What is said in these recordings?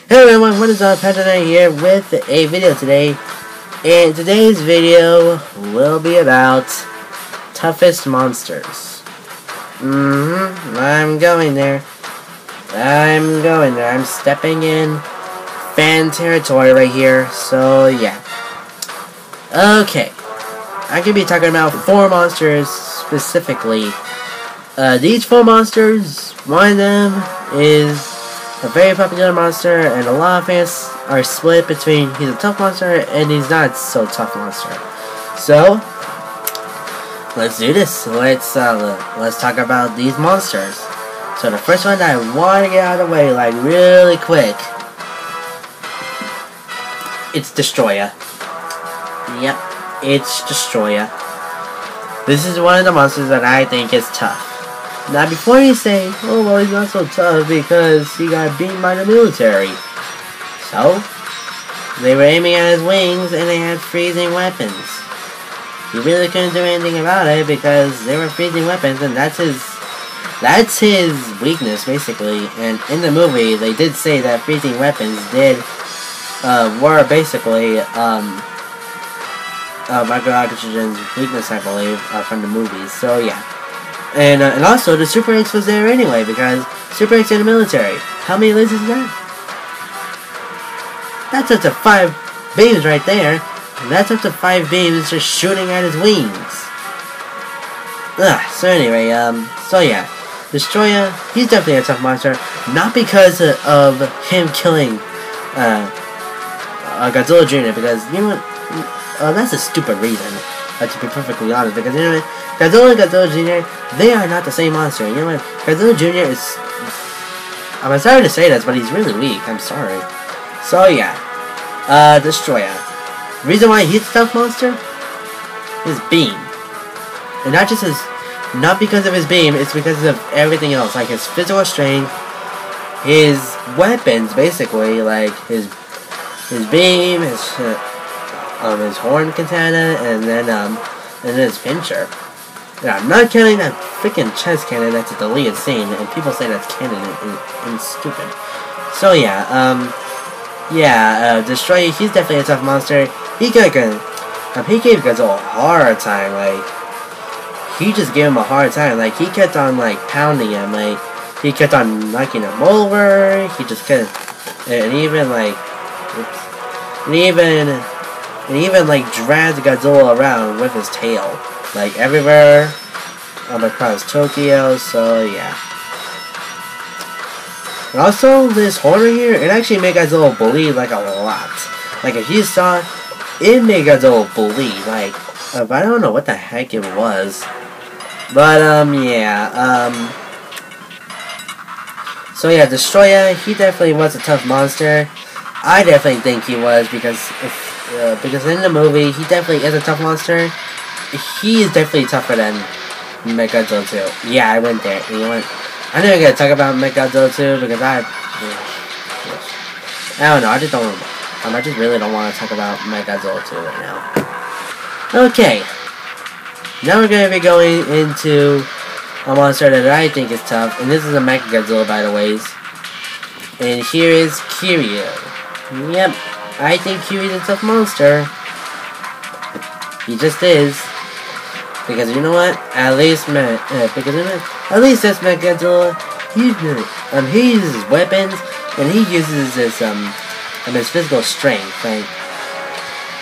Hey everyone, what is up? Patrick here with a video today. And today's video will be about toughest monsters. I'm going there. I'm stepping in fan territory right here. So yeah. Okay. I'm gonna be talking about 4 monsters specifically. These 4 monsters, one of them is a very popular monster, and a lot of fans are split between he's a tough monster and he's not so tough monster. So let's do this. Let's talk about these monsters. So the first one that I want to get out of the way, like really quick, it's Destroyer. Yep, it's Destroyer. This is one of the monsters that I think is tough. Now, before you say, oh, well, he's not so tough because he got beaten by the military. So, they were aiming at his wings and they had freezing weapons. He really couldn't do anything about it because they were freezing weapons, and that's his weakness, basically. And in the movie, they did say that freezing weapons were basically, Michael Oxygen's weakness, I believe, from the movies. So, yeah. And also, the Super X was there anyway, because Super X in the military. How many lasers is that? That's up to 5 beams right there. And that's up to 5 beams just shooting at his wings. So anyway, so yeah. Destroyer, he's definitely a tough monster. Not because of him killing Godzilla Jr., because, you know what, that's a stupid reason, to be perfectly honest, because, you know what, Godzilla and Godzilla Jr., they are not the same monster. You know what? Godzilla Jr. is... I'm sorry to say this, but he's really weak. I'm sorry. So, yeah. Destroyer. The reason why he's a tough monster? His beam. And not just his... Not because of his beam, it's because of everything else. Like his physical strength, his weapons, basically. Like his beam, his horn katana, and then his pincher. Yeah, I'm not counting that freaking chest cannon that's a deleted scene, and people say that's canon and stupid. So yeah, Destroyer, he's definitely a tough monster. He gave Godzilla a hard time, like, he just gave him a hard time, like, he kept on, like, pounding him, like, he kept on knocking him over, he just kept, and even, like, dragged Godzilla around with his tail. Like, everywhere, across Tokyo, so, yeah. And also, this horn right here, it actually made Godzilla bleed, like, a lot. Like, if you saw, it made Godzilla bleed, like, I don't know what the heck it was. But, yeah, so, yeah, Destroyer, he definitely was a tough monster. I definitely think he was, because in the movie, he definitely is a tough monster. He is definitely tougher than Mechagodzilla 2. Yeah, I went there. You know what? I'm not gonna talk about Mechagodzilla 2 because I don't know. I just really don't want to talk about Mechagodzilla 2 right now. Okay. Now we're gonna be going into a monster that I think is tough, and this is a Mechagodzilla, by the way. And here is Kiryu. Yep, I think Kiryu's a tough monster. He just is. Because you know what? At least this Mechagodzilla, he uses weapons, and he uses his physical strength.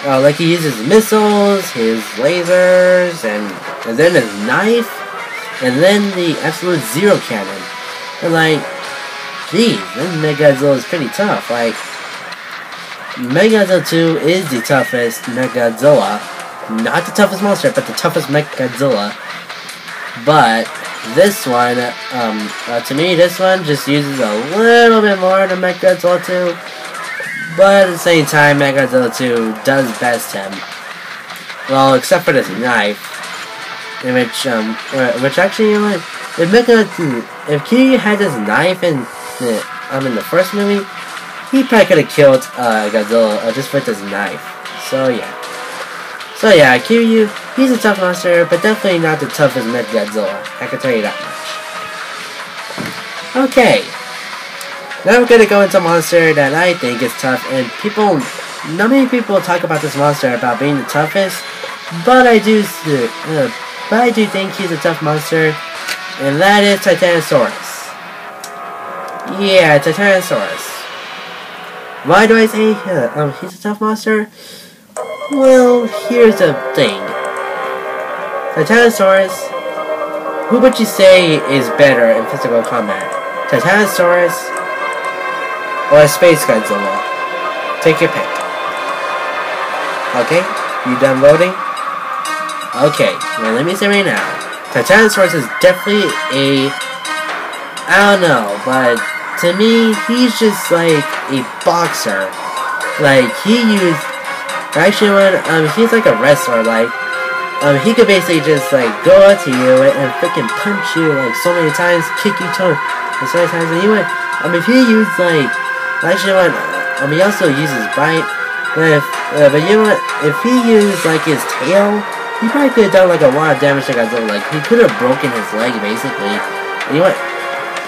Like he uses missiles, his lasers, and then his knife, and then the absolute zero cannon. And like, geez, this Mechagodzilla is pretty tough. Like, Mechagodzilla 2 is the toughest Mechagodzilla. Not the toughest monster, but the toughest Mechagodzilla. But this one, to me, this one just uses a little bit more than Mechagodzilla 2. But at the same time, Mechagodzilla 2 does best him. Well, except for this knife, in which actually, you know what? If Kiryu had this knife in the first movie, he probably could have killed Godzilla just with his knife. So yeah. So yeah, Kiryu, he's a tough monster, but definitely not the toughest Mechagodzilla. I can tell you that much. Okay. Now I'm gonna go into a monster that I think is tough, and not many people talk about this monster about being the toughest, but I do think he's a tough monster, and that is Titanosaurus. Yeah, Titanosaurus. Why do I say he's a tough monster? Well, here's the thing. Titanosaurus, who would you say is better in physical combat? Titanosaurus or a Space Godzilla? Take your pick. Okay, you done voting? Okay, now let me say right now, Titanosaurus is definitely I don't know, but to me, he's just like a boxer. Like, he's like a wrestler, like, he could basically just, like, go up to you and freaking punch you, like, so many times, kick you so many times, and if he used, like, he also uses bite, but you know what, if he used, like, his tail, he probably could have done, like, a lot of damage to Godzilla. Like, he could have broken his leg, basically. And you know what?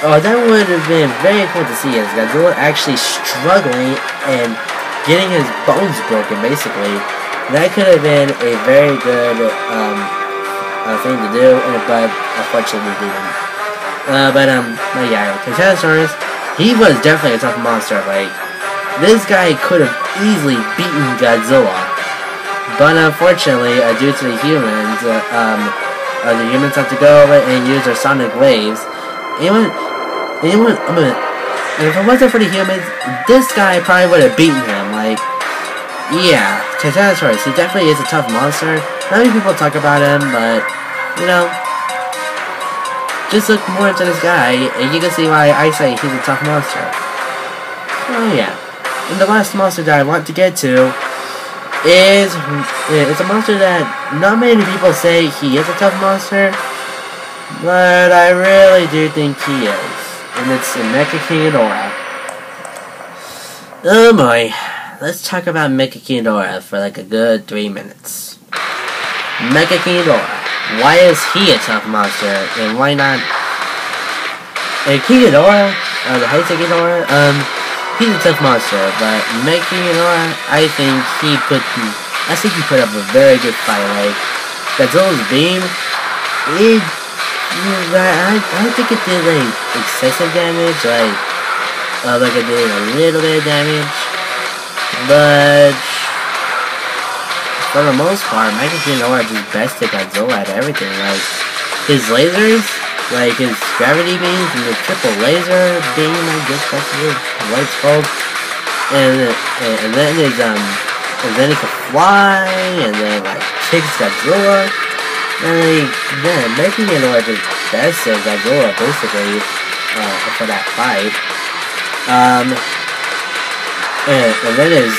Oh, that would have been very cool to see, as Godzilla actually struggling and getting his bones broken, basically. That could have been a very good thing to do, but unfortunately didn't. But yeah, Titanosaurus, he was definitely a tough monster. Like, this guy could have easily beaten Godzilla, but unfortunately, due to the humans have to go over and use their sonic waves. And if it wasn't for the humans, this guy probably would have beaten him. Like, yeah, Titanosaurus, he definitely is a tough monster. Not many people talk about him, but, you know, just look more into this guy, and you can see why I say he's a tough monster. Oh yeah. And the last monster that I want to get to is it's a monster that not many people say he is a tough monster, but I really do think he is. And it's Mecha King Ghidorah. Oh boy. Let's talk about Mecha King Ghidorah for like a good 3 minutes. Mecha King Ghidorah. Why is he a tough monster? And why not? King Ghidorah, the Heisei Ghidorah, he's a tough monster, but Mecha King Ghidorah, I think he put up a very good fight. Like, Godzilla's beam, I don't think it did like excessive damage, like it did a little bit of damage, but for the most part, Mecha King Ghidorah just bested Godzilla at everything. Like, his lasers, like his gravity beams and the triple laser beam, I guess that's what it's called, and then he could fly, and then like kicks Godzilla. And then Mecha King Ghidorah just bested Godzilla basically for that fight. And then his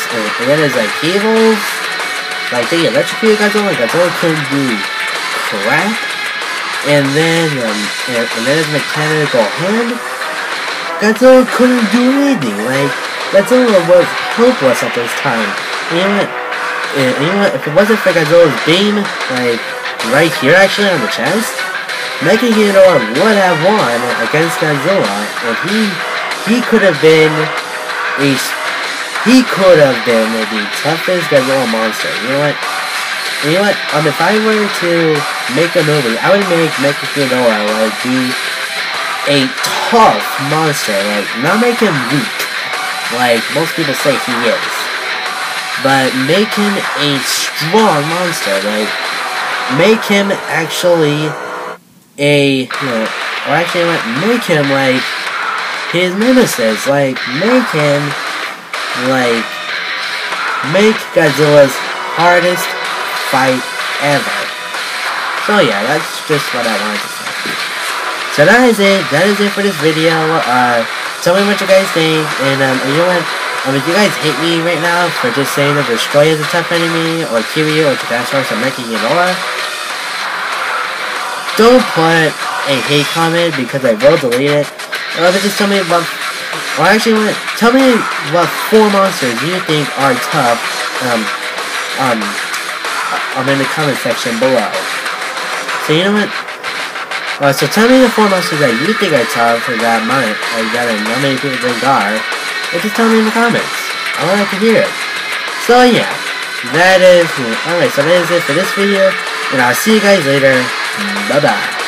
like evils, like they electrocuted Godzilla. Godzilla couldn't do crap. And then his mechanical hand, Godzilla couldn't do anything. Like, Godzilla was helpless at this time. And you know what? If it wasn't for Godzilla's beam, like right here actually on the chest, Mecha King Ghidorah would have won against Godzilla, and he could have been the toughest Godzilla monster. You know what? If I were to make a movie, I would make Mecha King Ghidorah like be a tough monster, like not make him weak, like most people say he is, but make him a strong monster, like make him actually make him like his nemesis, like make Godzilla's hardest fight ever. So yeah, that's just what I wanted to say. So that is it for this video. Tell me what you guys think, and you know what? If you guys hate me right now for just saying that Destroy is a tough enemy, or Kiryu, or Titanosaurus, or Mecha Ghidorah, don't put a hate comment because I will delete it. But just tell me about, tell me what 4 monsters you think are tough. In the comment section below. So you know what? So tell me the 4 monsters that you think are tough that might, that how many people think are. And just tell me in the comments. I would like to hear it. So yeah, that is it. Alright, so that is it for this video. And I'll see you guys later. Bye bye.